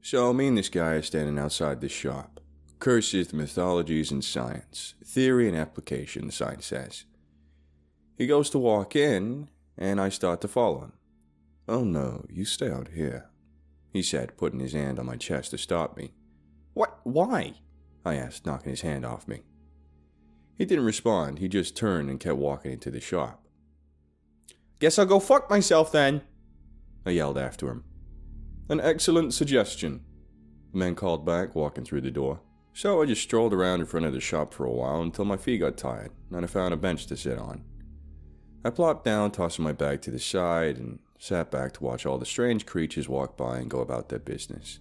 So me and this guy are standing outside this shop. Curses, mythologies, and science. Theory and application, the sign says. He goes to walk in, and I start to follow him. "Oh no, you stay out here," he said, putting his hand on my chest to stop me. "What? Why?" I asked, knocking his hand off me. He didn't respond, he just turned and kept walking into the shop. "Guess I'll go fuck myself then," I yelled after him. "An excellent suggestion," the man called back, walking through the door. So I just strolled around in front of the shop for a while until my feet got tired, and I found a bench to sit on. I plopped down, tossing my bag to the side, and sat back to watch all the strange creatures walk by and go about their business.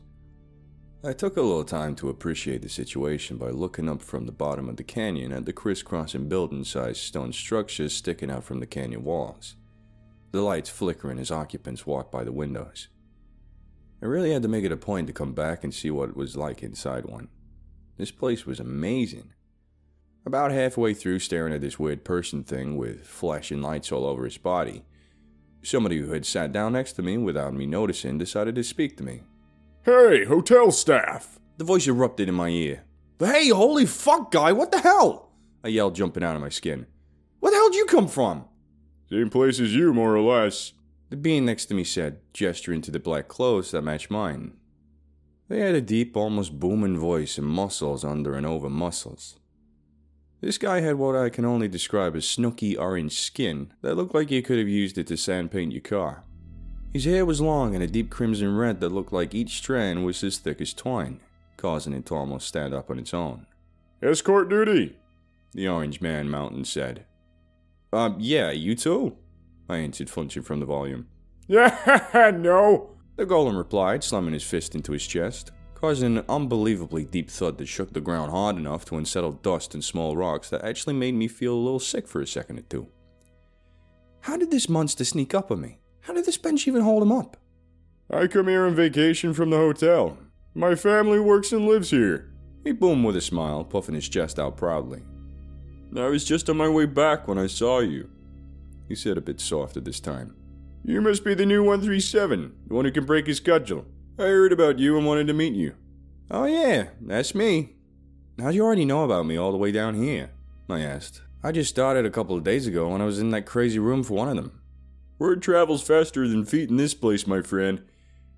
I took a little time to appreciate the situation by looking up from the bottom of the canyon at the crisscrossing building-sized stone structures sticking out from the canyon walls, the lights flickering as occupants walked by the windows. I really had to make it a point to come back and see what it was like inside one. This place was amazing. About halfway through staring at this weird person thing with flashing lights all over his body, somebody who had sat down next to me without me noticing decided to speak to me. "Hey, hotel staff!" The voice erupted in my ear. "Hey, holy fuck, guy, what the hell?" I yelled, jumping out of my skin. "Where the hell did you come from?" "Same place as you, more or less," the being next to me said, gesturing to the black clothes that matched mine. They had a deep, almost booming voice and muscles under and over muscles. This guy had what I can only describe as snooky orange skin that looked like you could have used it to sand paint your car. His hair was long and a deep crimson red that looked like each strand was as thick as twine, causing it to almost stand up on its own. "Escort duty," the orange man mountain said. Yeah, you too," I answered, flinching from the volume. "Yeah, no," the golem replied, slamming his fist into his chest, causing an unbelievably deep thud that shook the ground hard enough to unsettle dust and small rocks that actually made me feel a little sick for a second or two. How did this monster sneak up on me? How did this bench even hold him up? "I come here on vacation from the hotel. My family works and lives here," he boomed with a smile, puffing his chest out proudly. "I was just on my way back when I saw you," he said a bit softer this time. "You must be the new 137, the one who can break his cudgel. I heard about you and wanted to meet you." "Oh yeah, that's me. How'd you already know about me all the way down here?" I asked. "I just started a couple of days ago when I was in that crazy room for one of them." "Word travels faster than feet in this place, my friend.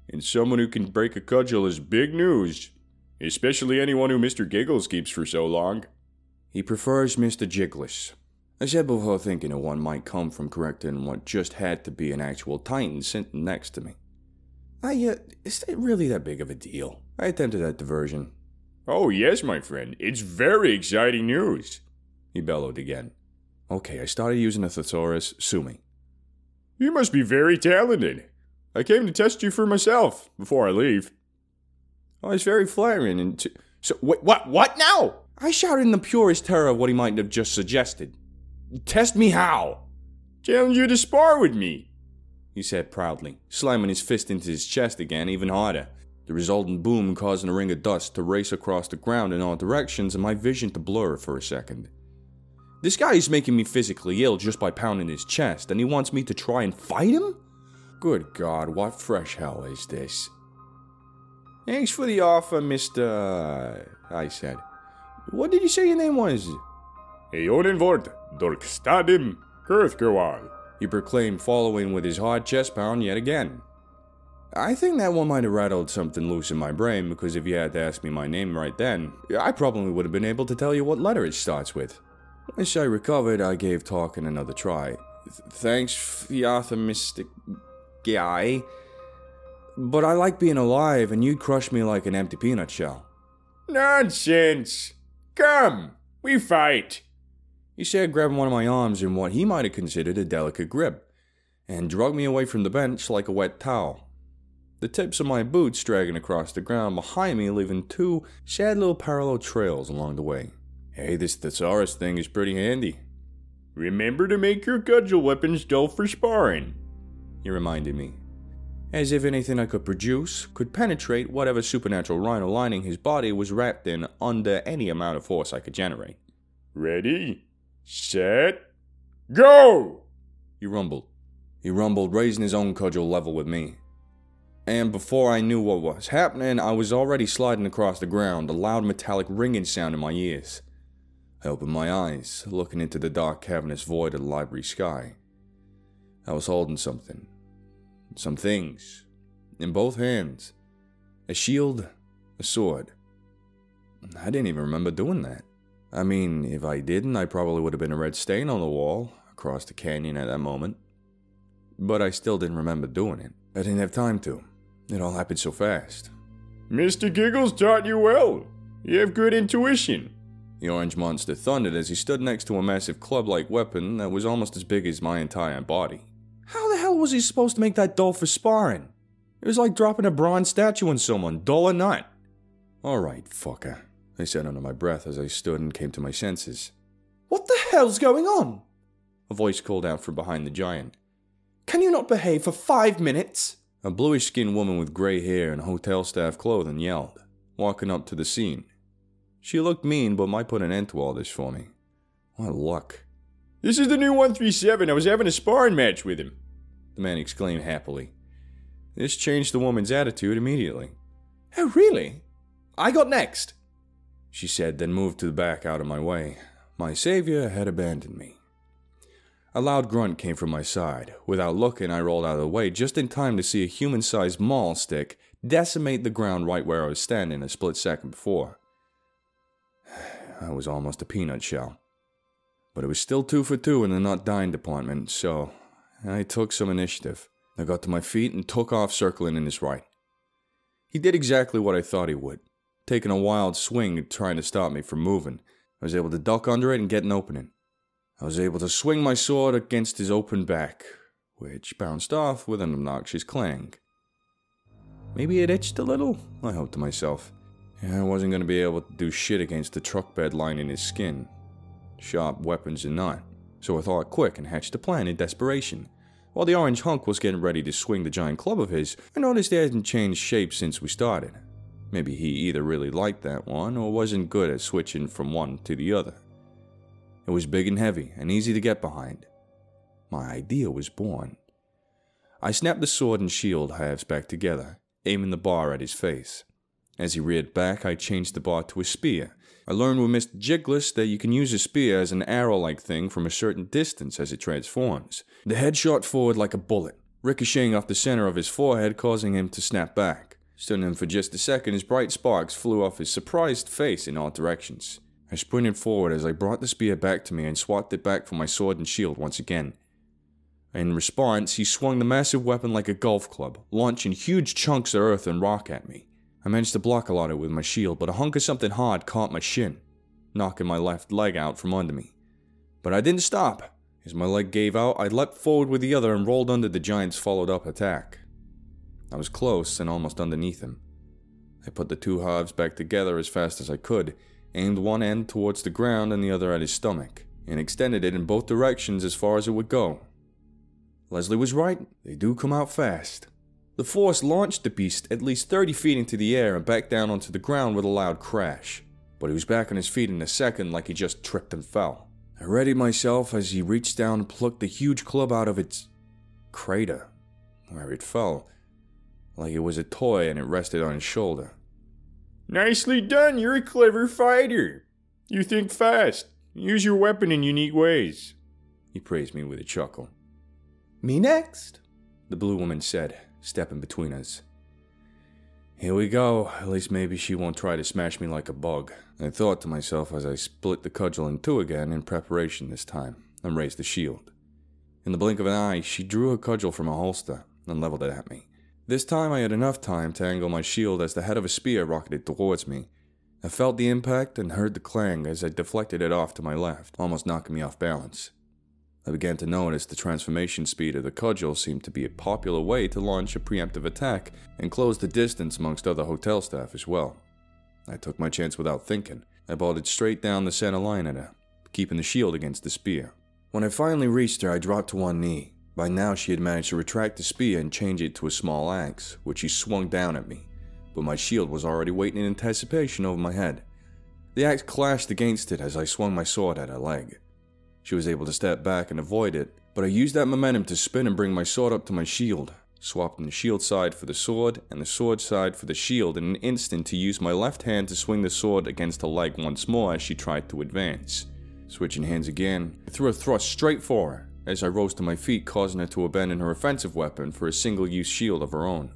And someone who can break a cudgel is big news. Especially anyone who Mr. Giggles keeps for so long." "He prefers Mr. Jiggles," I said before thinking of one might come from correcting what just had to be an actual titan sitting next to me. Is that really that big of a deal?" I attempted that diversion. "Oh yes, my friend. It's very exciting news," he bellowed again. "Okay, I started using a thesaurus. Sue me." "You must be very talented. I came to test you for myself before I leave." "Oh, it's very flattering and so wait, what now?" I shouted in the purest terror of what he might have just suggested. "Test me how?" "Challenge you to spar with me," he said proudly, slamming his fist into his chest again even harder, the resultant boom causing a ring of dust to race across the ground in all directions and my vision to blur for a second. This guy is making me physically ill just by pounding his chest, and he wants me to try and fight him? Good God, what fresh hell is this? "Thanks for the offer, Mr. I said. "What did you say your name was?" "Eonin Vort, Dorkstadim, Kurthgawal," he proclaimed, following with his hard chest pound yet again. I think that one might have rattled something loose in my brain, because if you had to ask me my name right then, I probably would have been able to tell you what letter it starts with. As I recovered, I gave talking another try. "Thanks for the offer, Mr. Guy. But I like being alive, and you'd crush me like an empty peanut shell." "Nonsense! Come, we fight," he said, grabbing one of my arms in what he might have considered a delicate grip, and dragged me away from the bench like a wet towel. The tips of my boots dragging across the ground behind me, leaving two sad little parallel trails along the way. "Hey, this thesaurus thing is pretty handy." "Remember to make your cudgel weapons dull for sparring," he reminded me, as if anything I could produce could penetrate whatever supernatural rhino lining his body was wrapped in under any amount of force I could generate. "Ready, set, go!" He rumbled. He rumbled, raising his own cudgel level with me. And before I knew what was happening, I was already sliding across the ground, a loud metallic ringing sound in my ears. I opened my eyes, looking into the dark cavernous void of the library sky. I was holding something. Some things. In both hands. A shield, a sword. I didn't even remember doing that. I mean, if I didn't, I probably would have been a red stain on the wall across the canyon at that moment. But I still didn't remember doing it. I didn't have time to. It all happened so fast. Mr. Giggles taught you well. You have good intuition. The orange monster thundered as he stood next to a massive club-like weapon that was almost as big as my entire body. How the hell was he supposed to make that dull for sparring? It was like dropping a bronze statue on someone, dull or not. Alright, fucker, I said under my breath as I stood and came to my senses. What the hell's going on? A voice called out from behind the giant. Can you not behave for 5 minutes? A bluish-skinned woman with grey hair and hotel staff clothing yelled, walking up to the scene. She looked mean, but might put an end to all this for me. What luck. This is the new 137. I was having a sparring match with him, the man exclaimed happily. This changed the woman's attitude immediately. Oh, really? I got next, she said, then moved to the back out of my way. My savior had abandoned me. A loud grunt came from my side. Without looking, I rolled out of the way just in time to see a human-sized maul stick decimate the ground right where I was standing a split second before. I was almost a peanut shell. But it was still 2 for 2 in the not dying department, so I took some initiative. I got to my feet and took off circling in his right. He did exactly what I thought he would, taking a wild swing trying to stop me from moving. I was able to duck under it and get an opening. I was able to swing my sword against his open back, which bounced off with an obnoxious clang. Maybe it itched a little, I hoped to myself. I wasn't going to be able to do shit against the truck bed lining his skin. Sharp weapons or not. So I thought quick and hatched a plan in desperation. While the orange hunk was getting ready to swing the giant club of his, I noticed it hadn't changed shape since we started. Maybe he either really liked that one or wasn't good at switching from one to the other. It was big and heavy and easy to get behind. My idea was born. I snapped the sword and shield halves back together, aiming the bar at his face. As he reared back, I changed the bar to a spear. I learned with Mr. Jiggles that you can use a spear as an arrow-like thing from a certain distance as it transforms. The head shot forward like a bullet, ricocheting off the center of his forehead, causing him to snap back. Stunning him for just a second, his bright sparks flew off his surprised face in all directions. I sprinted forward as I brought the spear back to me and swatted it back from my sword and shield once again. In response, he swung the massive weapon like a golf club, launching huge chunks of earth and rock at me. I managed to block a lot of it with my shield, but a hunk of something hard caught my shin, knocking my left leg out from under me. But I didn't stop. As my leg gave out, I leapt forward with the other and rolled under the giant's followed-up attack. I was close and almost underneath him. I put the two halves back together as fast as I could, aimed one end towards the ground and the other at his stomach, and extended it in both directions as far as it would go. Leslie was right, they do come out fast. The force launched the beast at least 30 feet into the air and back down onto the ground with a loud crash, but he was back on his feet in a second like he just tripped and fell. I readied myself as he reached down and plucked the huge club out of its crater, where it fell, like it was a toy and it rested on his shoulder. Nicely done, you're a clever fighter. You think fast. Use your weapon in unique ways. He praised me with a chuckle. Me next, the blue woman said, stepping between us. Here we go, at least maybe she won't try to smash me like a bug. I thought to myself as I split the cudgel in two again in preparation this time, and raised the shield. In the blink of an eye, she drew her cudgel from a holster and leveled it at me. This time I had enough time to angle my shield as the head of a spear rocketed towards me. I felt the impact and heard the clang as I deflected it off to my left, almost knocking me off balance. I began to notice the transformation speed of the cudgel seemed to be a popular way to launch a preemptive attack and close the distance amongst other hotel staff as well. I took my chance without thinking. I bolted straight down the center line at her, keeping the shield against the spear. When I finally reached her, I dropped to one knee. By now she had managed to retract the spear and change it to a small axe, which she swung down at me, but my shield was already waiting in anticipation over my head. The axe clashed against it as I swung my sword at her leg. She was able to step back and avoid it, but I used that momentum to spin and bring my sword up to my shield, swapping the shield side for the sword and the sword side for the shield in an instant to use my left hand to swing the sword against her leg once more as she tried to advance. Switching hands again, I threw a thrust straight for her as I rose to my feet, causing her to abandon her offensive weapon for a single-use shield of her own.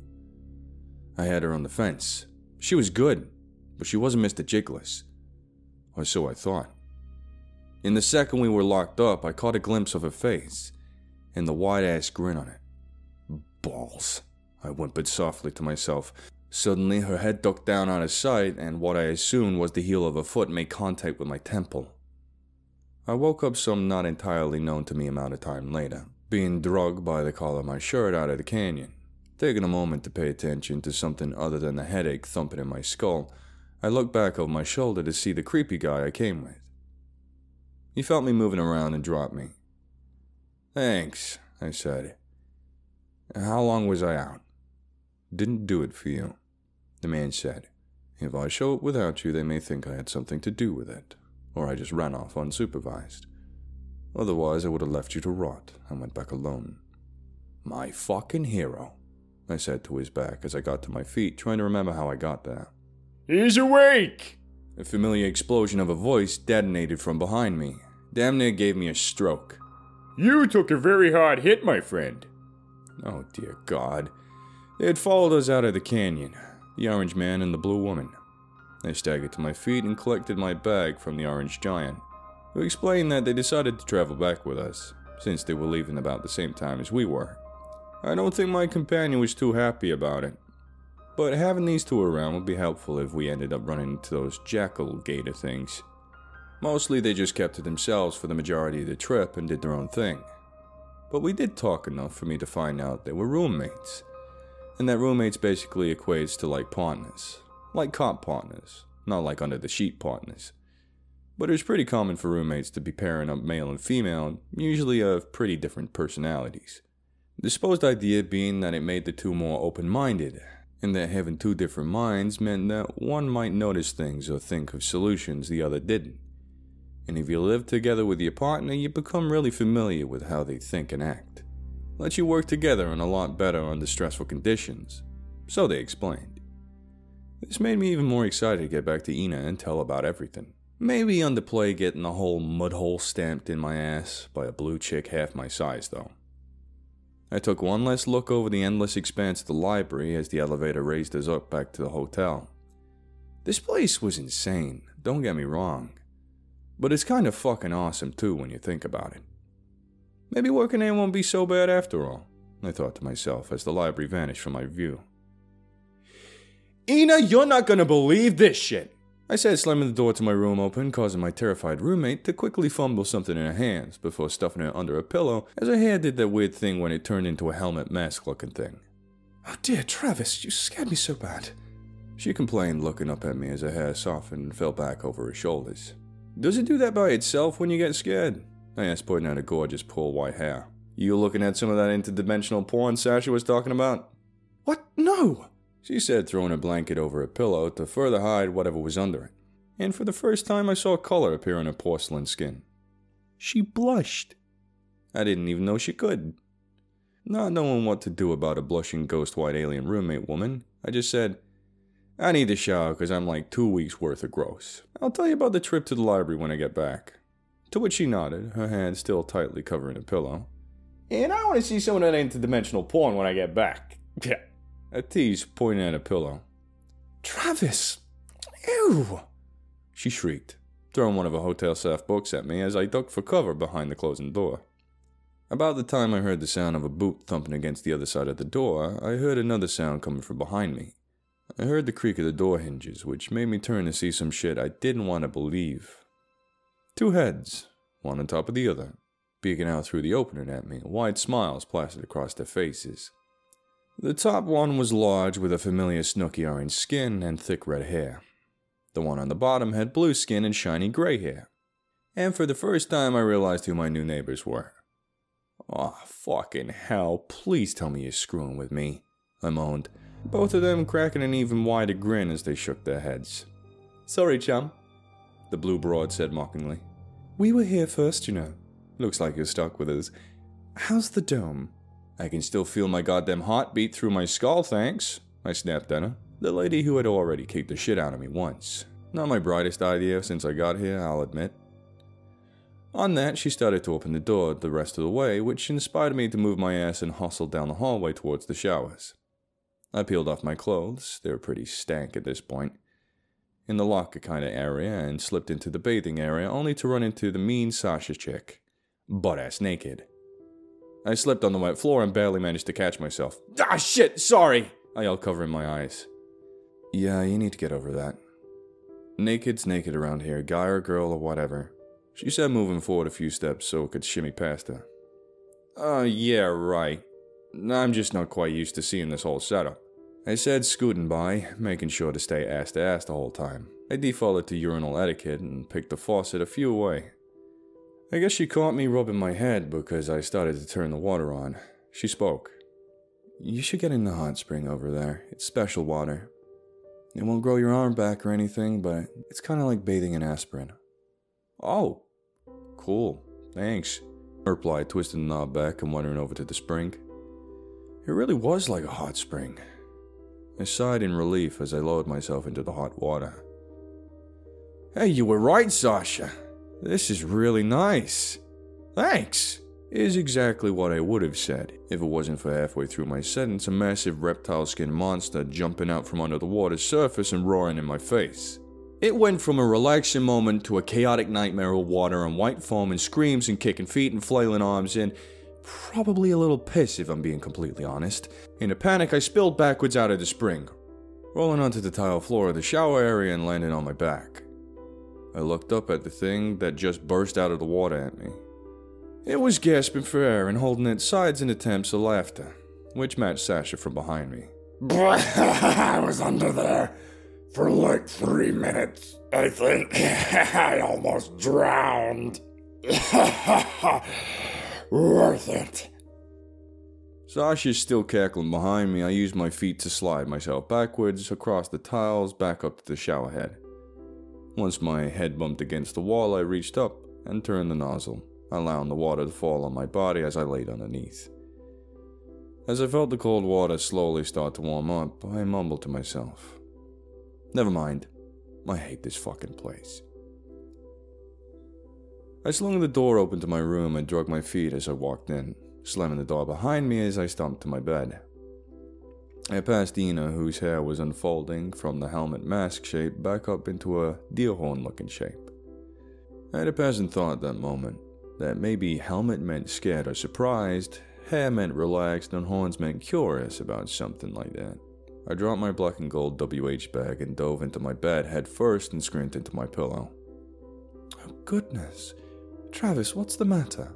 I had her on the fence. She was good, but she wasn't Mr. Jiggles. Or so I thought. In the second we were locked up, I caught a glimpse of her face, and the wide-ass grin on it. Balls, I whimpered softly to myself. Suddenly, her head ducked down out of sight, and what I assumed was the heel of her foot made contact with my temple. I woke up some not entirely known to me amount of time later, being drugged by the collar of my shirt out of the canyon. Taking a moment to pay attention to something other than the headache thumping in my skull, I looked back over my shoulder to see the creepy guy I came with. He felt me moving around and dropped me. "Thanks," I said. "How long was I out?" "Didn't do it for you," the man said. "If I show up without you, they may think I had something to do with it, or I just ran off unsupervised. Otherwise, I would have left you to rot and went back alone." "My fucking hero," I said to his back as I got to my feet, trying to remember how I got there. "He's awake!" A familiar explosion of a voice detonated from behind me. Damn near gave me a stroke. "You took a very hard hit, my friend." Oh dear God. They had followed us out of the canyon, the orange man and the blue woman. I staggered to my feet and collected my bag from the orange giant, who explained that they decided to travel back with us, since they were leaving about the same time as we were. I don't think my companion was too happy about it, but having these two around would be helpful if we ended up running into those jackal gator things. Mostly they just kept to themselves for the majority of the trip and did their own thing. But we did talk enough for me to find out they were roommates, and that roommates basically equates to like partners. Like cop partners, not like under the sheet partners. But it was pretty common for roommates to be pairing up male and female, usually of pretty different personalities. The supposed idea being that it made the two more open-minded, and that having two different minds meant that one might notice things or think of solutions the other didn't. And if you live together with your partner, you become really familiar with how they think and act. Let you work together and a lot better under stressful conditions. So they explained. This made me even more excited to get back to Ina and tell about everything. Maybe underplay getting a whole mud hole stamped in my ass by a blue chick half my size though. I took one last look over the endless expanse of the library as the elevator raised us up back to the hotel. This place was insane, don't get me wrong. But it's kind of fucking awesome too when you think about it. Maybe working there won't be so bad after all, I thought to myself as the library vanished from my view. "Ina, you're not gonna believe this shit," I said, slamming the door to my room open, causing my terrified roommate to quickly fumble something in her hands before stuffing it under a pillow as her hair did that weird thing when it turned into a helmet mask looking thing. "Oh dear, Travis, you scared me so bad," she complained, looking up at me as her hair softened and fell back over her shoulders. "Does it do that by itself when you get scared?" I asked, pointing at her gorgeous pure white hair. "You looking at some of that interdimensional porn Sasha was talking about?" "What? No!" she said, throwing a blanket over her pillow to further hide whatever was under it. And for the first time I saw color appear on her porcelain skin. She blushed. I didn't even know she could. Not knowing what to do about a blushing ghost white alien roommate woman, I just said, "I need to shower because I'm like 2 weeks worth of gross. I'll tell you about the trip to the library when I get back." To which she nodded, her hand still tightly covering the pillow. "And I want to see some of that interdimensional porn when I get back." Yeah. I teased, pointing at a pillow. "Travis! Ew!" she shrieked, throwing one of her hotel staff books at me as I ducked for cover behind the closing door. About the time I heard the sound of a boot thumping against the other side of the door, I heard another sound coming from behind me. I heard the creak of the door hinges, which made me turn to see some shit I didn't want to believe. 2 heads, one on top of the other, peeking out through the opening at me, wide smiles plastered across their faces. The top one was large with a familiar snooky orange skin and thick red hair. The one on the bottom had blue skin and shiny gray hair. And for the first time I realized who my new neighbors were. "Aw, fucking hell, please tell me you're screwing with me," I moaned, both of them cracking an even wider grin as they shook their heads. "Sorry, chum," the blue broad said mockingly. "We were here first, you know. Looks like you're stuck with us. How's the dome? I can still feel my goddamn heartbeat through my skull, thanks, I snapped at her. The lady who had already kicked the shit out of me once. Not my brightest idea since I got here, I'll admit. On that, she started to open the door the rest of the way, which inspired me to move my ass and hustle down the hallway towards the showers. I peeled off my clothes, they were pretty stank at this point, in the locker kind of area, and slipped into the bathing area, only to run into the mean Sasha chick, butt-ass naked. I slipped on the wet floor and barely managed to catch myself. Ah, shit, sorry! I yelled, covering my eyes. Yeah, you need to get over that. Naked's naked around here, guy or girl or whatever. She said, moving forward a few steps so I could shimmy past her. Yeah, right. I'm just not quite used to seeing this whole setup. I said, scooting by, making sure to stay ass to ass the whole time. I defaulted to urinal etiquette and picked the faucet a few away. I guess she caught me rubbing my head because I started to turn the water on. She spoke. You should get in the hot spring over there. It's special water. It won't grow your arm back or anything, but it's kind of like bathing in aspirin. Oh, cool. Thanks, I replied, twisting the knob back and wandering over to the spring. It really was like a hot spring. I sighed in relief as I lowered myself into the hot water. Hey, you were right, Sasha. This is really nice. Thanks, is exactly what I would have said if it wasn't for halfway through my sentence a massive reptile-skinned monster jumping out from under the water's surface and roaring in my face. It went from a relaxing moment to a chaotic nightmare of water and white foam and screams and kicking feet and flailing arms and probably a little piss if I'm being completely honest. In a panic, I spilled backwards out of the spring, rolling onto the tile floor of the shower area and landing on my back. I looked up at the thing that just burst out of the water at me. It was gasping for air and holding its sides in attempts of laughter, which matched Sasha from behind me. I was under there for like 3 minutes, I think. I almost drowned. Worth it. Sasha's still cackling behind me. I used my feet to slide myself backwards, across the tiles, back up to the shower head. Once my head bumped against the wall, I reached up and turned the nozzle, allowing the water to fall on my body as I laid underneath. As I felt the cold water slowly start to warm up, I mumbled to myself, never mind, I hate this fucking place. I slung the door open to my room and drug my feet as I walked in, slamming the door behind me as I stomped to my bed. I passed Ina, whose hair was unfolding from the helmet mask shape back up into a deer horn looking shape. I had a passing thought at that moment, that maybe helmet meant scared or surprised, hair meant relaxed, and horns meant curious about something like that. I dropped my black and gold WH bag and dove into my bed head first and screamed into my pillow. Oh goodness, Travis, what's the matter?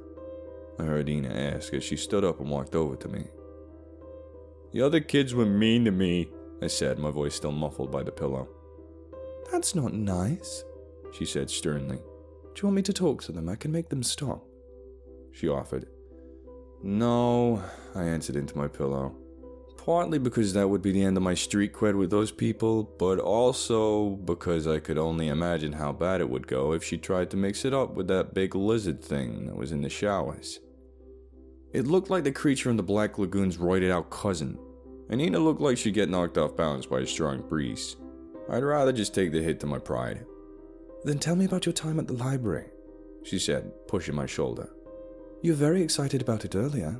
I heard Ina ask as she stood up and walked over to me. The other kids were mean to me, I said, my voice still muffled by the pillow. That's not nice, she said sternly. Do you want me to talk to them? I can make them stop, she offered. No, I answered into my pillow. Partly because that would be the end of my street cred with those people, but also because I could only imagine how bad it would go if she tried to mix it up with that big lizard thing that was in the showers. It looked like the creature in the Black Lagoon's roided out cousin, and Ina looked like she'd get knocked off balance by a strong breeze. I'd rather just take the hit to my pride. Then tell me about your time at the library, she said, pushing my shoulder. You were very excited about it earlier.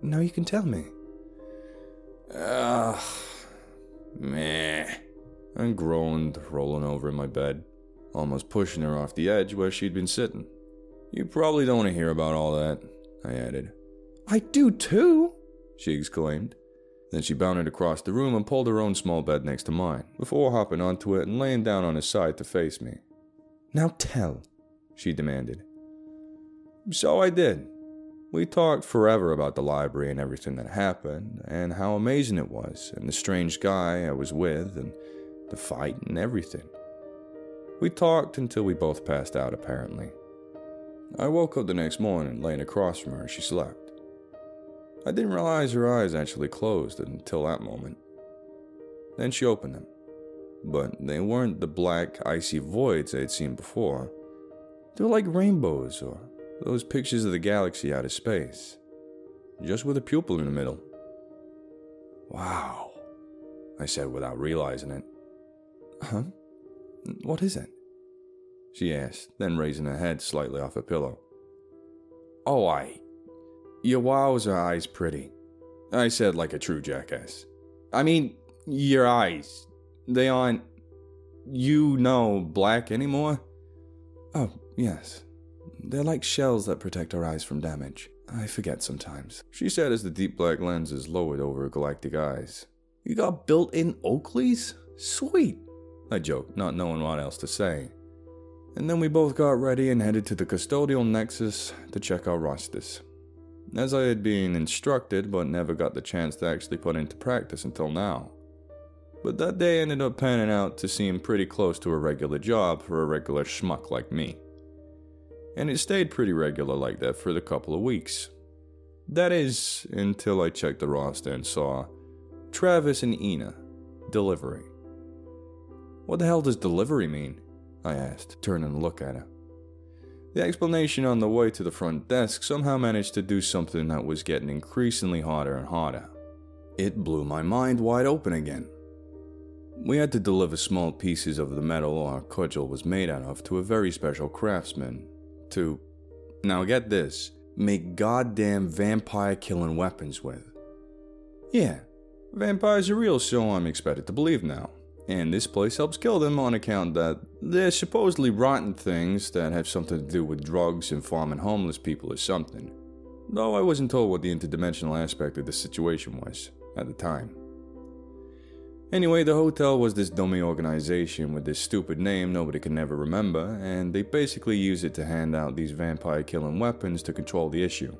Now you can tell me. Meh. I groaned, rolling over in my bed, almost pushing her off the edge where she'd been sitting. You probably don't want to hear about all that, I added. I do too, she exclaimed. Then she bounded across the room and pulled her own small bed next to mine, before hopping onto it and laying down on his side to face me. Now tell, she demanded. So I did. We talked forever about the library and everything that happened, and how amazing it was, and the strange guy I was with, and the fight and everything. We talked until we both passed out, apparently. I woke up the next morning, laying across from her as she slept. I didn't realize her eyes actually closed until that moment. Then she opened them, but they weren't the black, icy voids I had seen before. They were like rainbows, or those pictures of the galaxy out of space. just with a pupil in the middle. Wow, I said without realizing it. Huh? What is it? She asked, then raising her head slightly off her pillow. Oh, your wow's eyes pretty, I said like a true jackass. I mean, your eyes, they aren't, black anymore? Oh, yes. They're like shells that protect our eyes from damage. I forget sometimes, she said as the deep black lenses lowered over her galactic eyes. You got built-in Oakleys? Sweet, I joked, not knowing what else to say. And then we both got ready and headed to the custodial nexus to check our rosters. As I had been instructed, but never got the chance to actually put into practice until now. But that day ended up panning out to seem pretty close to a regular job for a regular schmuck like me. And it stayed pretty regular like that for the couple of weeks. That is, until I checked the roster and saw Travis and Ina, delivery. What the hell does delivery mean? I asked, turning to look at her. The explanation on the way to the front desk somehow managed to do something that was getting increasingly harder and harder. It blew my mind wide open again. We had to deliver small pieces of the metal our cudgel was made out of to a very special craftsman to, now get this, make goddamn vampire-killing weapons with. Yeah, vampires are real, so I'm expected to believe now. And this place helps kill them on account that they're supposedly rotten things that have something to do with drugs and farming homeless people or something. Though I wasn't told what the interdimensional aspect of the situation was at the time. Anyway, the hotel was this dummy organization with this stupid name nobody could never remember, and they basically use it to hand out these vampire-killing weapons to control the issue.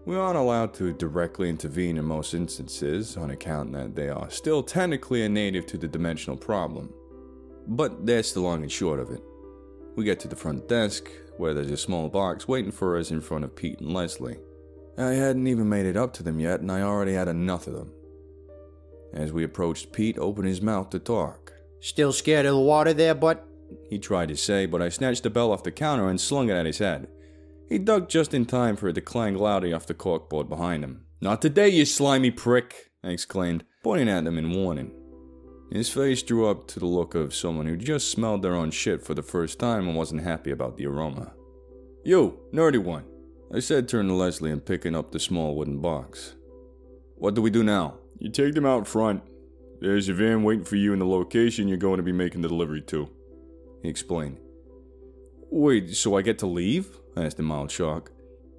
We aren't allowed to directly intervene in most instances, on account that they are still technically a native to the dimensional problem. But that's the long and short of it. We get to the front desk, where there's a small box waiting for us in front of Pete and Leslie. I hadn't even made it up to them yet, and I already had enough of them. As we approached, Pete opened his mouth to talk. Still scared of the water there, but he tried to say, but I snatched the bell off the counter and slung it at his head. He ducked just in time for it to clang loudly off the corkboard behind him. Not today, you slimy prick, I exclaimed, pointing at him in warning. His face drew up to the look of someone who just smelled their own shit for the first time and wasn't happy about the aroma. You, nerdy one, I said, turning to Leslie and picking up the small wooden box. What do we do now? You take them out front. There's a van waiting for you in the location you're going to be making the delivery to, he explained. Wait, so I get to leave? I asked in mild shock.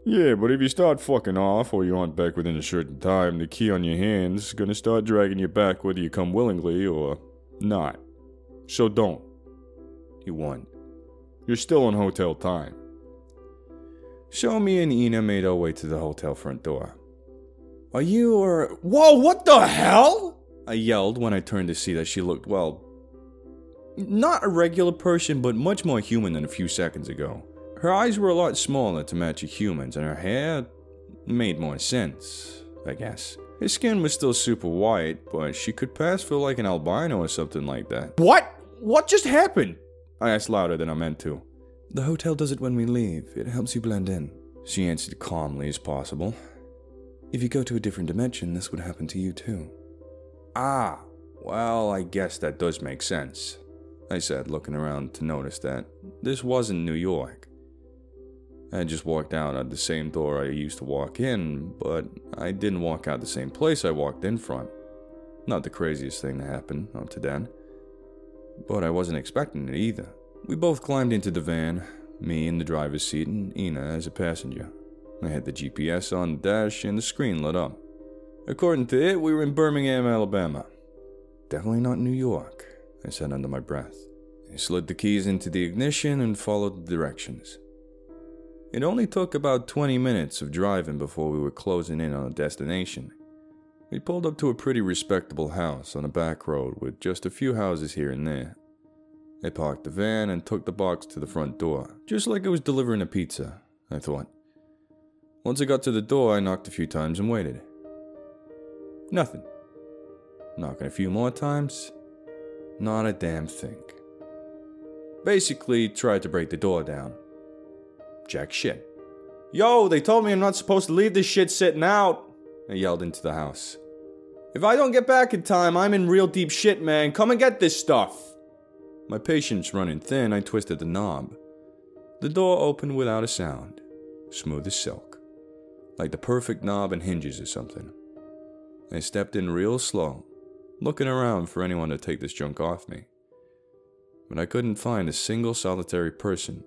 Yeah, but if you start fucking off or you aren't back within a certain time, the key on your hand's gonna start dragging you back whether you come willingly or not. So don't. He warned. You're still on hotel time. So me and Ina made our way to the hotel front door. Are you or... Whoa, what the hell? I yelled when I turned to see that she looked, well, not a regular person, but much more human than a few seconds ago. Her eyes were a lot smaller to match a human's, and her hair made more sense, I guess. Her skin was still super white, but she could pass for like an albino or something like that. What? What just happened? I asked louder than I meant to. The hotel does it when we leave. It helps you blend in, she answered calmly as possible. If you go to a different dimension, this would happen to you too. Ah, well, I guess that does make sense, I said, looking around to notice that this wasn't New York. I had just walked out at the same door I used to walk in, but I didn't walk out the same place I walked in from. Not the craziest thing to happen up to then, but I wasn't expecting it either. We both climbed into the van, me in the driver's seat and Ina as a passenger. I had the GPS on the dash and the screen lit up. According to it, we were in Birmingham, Alabama. Definitely not New York, I said under my breath. I slid the keys into the ignition and followed the directions. It only took about 20 minutes of driving before we were closing in on a destination. We pulled up to a pretty respectable house on a back road with just a few houses here and there. I parked the van and took the box to the front door, just like I was delivering a pizza, I thought. Once I got to the door, I knocked a few times and waited. Nothing. Knocking a few more times, not a damn thing. Basically, tried to break the door down. Jack shit. Yo, they told me I'm not supposed to leave this shit sitting out, I yelled into the house. If I don't get back in time, I'm in real deep shit, man. Come and get this stuff. My patience running thin, I twisted the knob. The door opened without a sound, smooth as silk, like the perfect knob and hinges or something. I stepped in real slow, looking around for anyone to take this junk off me. But I couldn't find a single solitary person.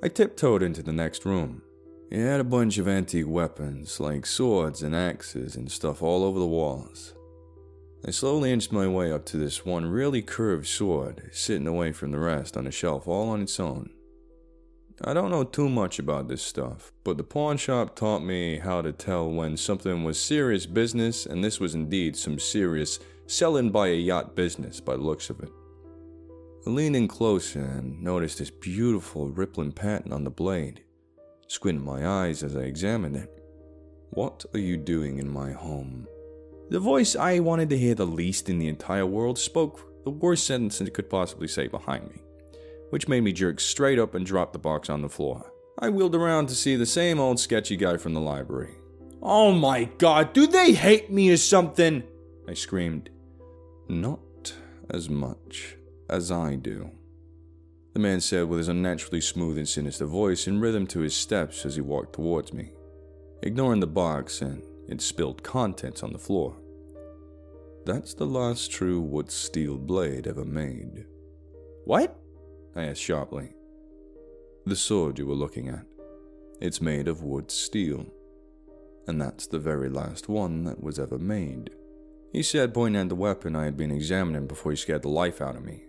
I tiptoed into the next room. It had a bunch of antique weapons, like swords and axes and stuff all over the walls. I slowly inched my way up to this one really curved sword, sitting away from the rest on a shelf all on its own. I don't know too much about this stuff, but the pawn shop taught me how to tell when something was serious business, and this was indeed some serious selling by a yacht business by the looks of it. I leaned in closer and noticed this beautiful rippling pattern on the blade, squinting my eyes as I examined it. What are you doing in my home? The voice I wanted to hear the least in the entire world spoke the worst sentence it could possibly say behind me, which made me jerk straight up and drop the box on the floor. I wheeled around to see the same old sketchy guy from the library. Oh my god, do they hate me or something? I screamed. Not as much as I do, the man said with his unnaturally smooth and sinister voice in rhythm to his steps as he walked towards me, ignoring the box and its spilled contents on the floor. That's the last true wood steel blade ever made. What? I asked sharply. The sword you were looking at. It's made of wood steel. And that's the very last one that was ever made, he said, pointing at the weapon I had been examining before he scared the life out of me.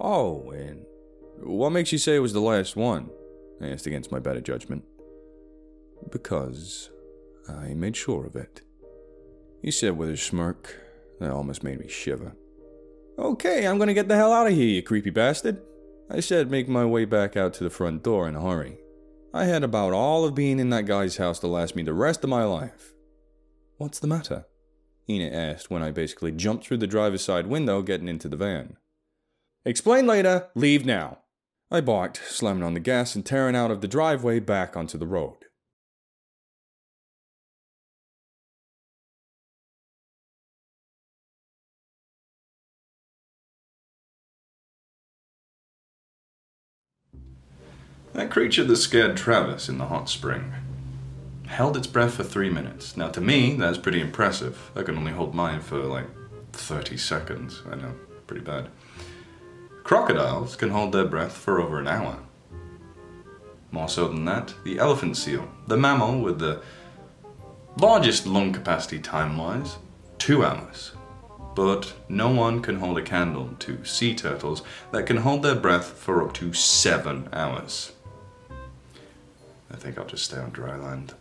Oh, and what makes you say it was the last one? I asked against my better judgment. Because I made sure of it, he said with a smirk that almost made me shiver. Okay, I'm gonna get the hell out of here, you creepy bastard, I said, making my way back out to the front door in a hurry. I had about all of being in that guy's house to last me the rest of my life. What's the matter? Ina asked when I basically jumped through the driver's side window getting into the van. Explain later, leave now, I barked, slamming on the gas and tearing out of the driveway back onto the road. That creature that scared Travis in the hot spring held its breath for 3 minutes. Now to me, that's pretty impressive. I can only hold mine for like 30 seconds. I know, pretty bad. Crocodiles can hold their breath for over an hour. More so than that, the elephant seal, the mammal with the largest lung capacity time-wise, 2 hours. But no one can hold a candle to sea turtles that can hold their breath for up to 7 hours. I think I'll just stay on dry land.